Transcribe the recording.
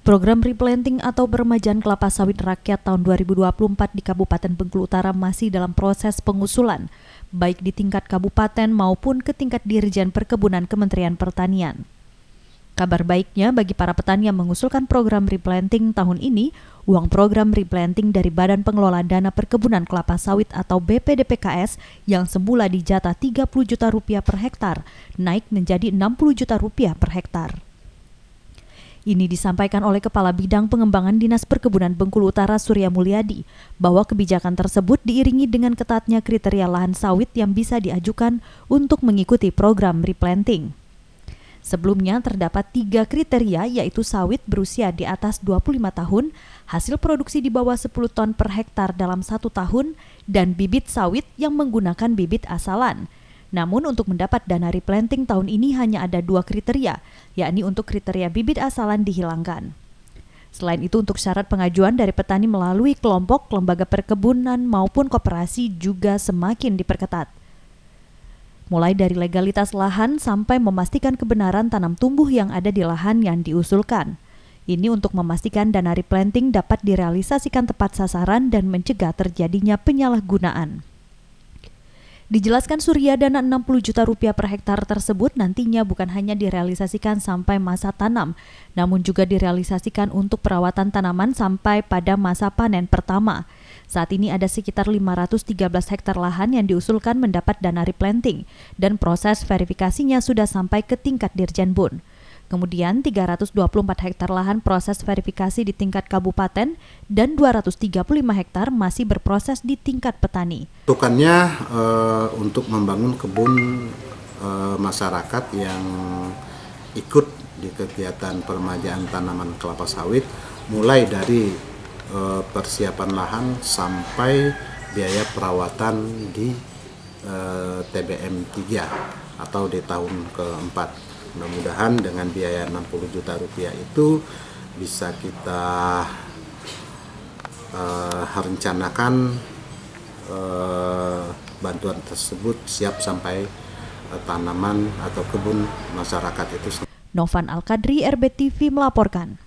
Program replanting atau peremajaan kelapa sawit rakyat tahun 2024 di Kabupaten Bengkulu Utara masih dalam proses pengusulan, baik di tingkat kabupaten maupun ke tingkat Dirjen Perkebunan Kementerian Pertanian. Kabar baiknya bagi para petani yang mengusulkan program replanting tahun ini, uang program replanting dari Badan Pengelola Dana Perkebunan Kelapa Sawit atau BPDPKS yang semula dijatah Rp30 juta per hektar, naik menjadi Rp60 juta per hektar. Ini disampaikan oleh Kepala Bidang Pengembangan Dinas Perkebunan Bengkulu Utara Surya Mulyadi, bahwa kebijakan tersebut diiringi dengan ketatnya kriteria lahan sawit yang bisa diajukan untuk mengikuti program replanting. Sebelumnya terdapat 3 kriteria, yaitu sawit berusia di atas 25 tahun, hasil produksi di bawah 10 ton per hektar dalam 1 tahun, dan bibit sawit yang menggunakan bibit asalan. Namun untuk mendapat dana replanting tahun ini hanya ada 2 kriteria, yakni untuk kriteria bibit asalan dihilangkan. Selain itu untuk syarat pengajuan dari petani melalui kelompok, lembaga perkebunan maupun koperasi juga semakin diperketat. Mulai dari legalitas lahan sampai memastikan kebenaran tanam tumbuh yang ada di lahan yang diusulkan. Ini untuk memastikan dana replanting dapat direalisasikan tepat sasaran dan mencegah terjadinya penyalahgunaan. Dijelaskan Surya, dana Rp60 juta per hektar tersebut nantinya bukan hanya direalisasikan sampai masa tanam, namun juga direalisasikan untuk perawatan tanaman sampai pada masa panen pertama. Saat ini ada sekitar 513 hektar lahan yang diusulkan mendapat dana replanting, dan proses verifikasinya sudah sampai ke tingkat Dirjenbun. Kemudian 324 hektar lahan proses verifikasi di tingkat kabupaten dan 235 hektar masih berproses di tingkat petani. Tujuannya untuk membangun kebun masyarakat yang ikut di kegiatan peremajaan tanaman kelapa sawit, mulai dari persiapan lahan sampai biaya perawatan di TBM 3 atau di tahun keempat. Mudah-mudahan dengan biaya Rp60 juta itu bisa kita rencanakan bantuan tersebut siap sampai tanaman atau kebun masyarakat itu. Novan Al-Kadri, RBTV melaporkan.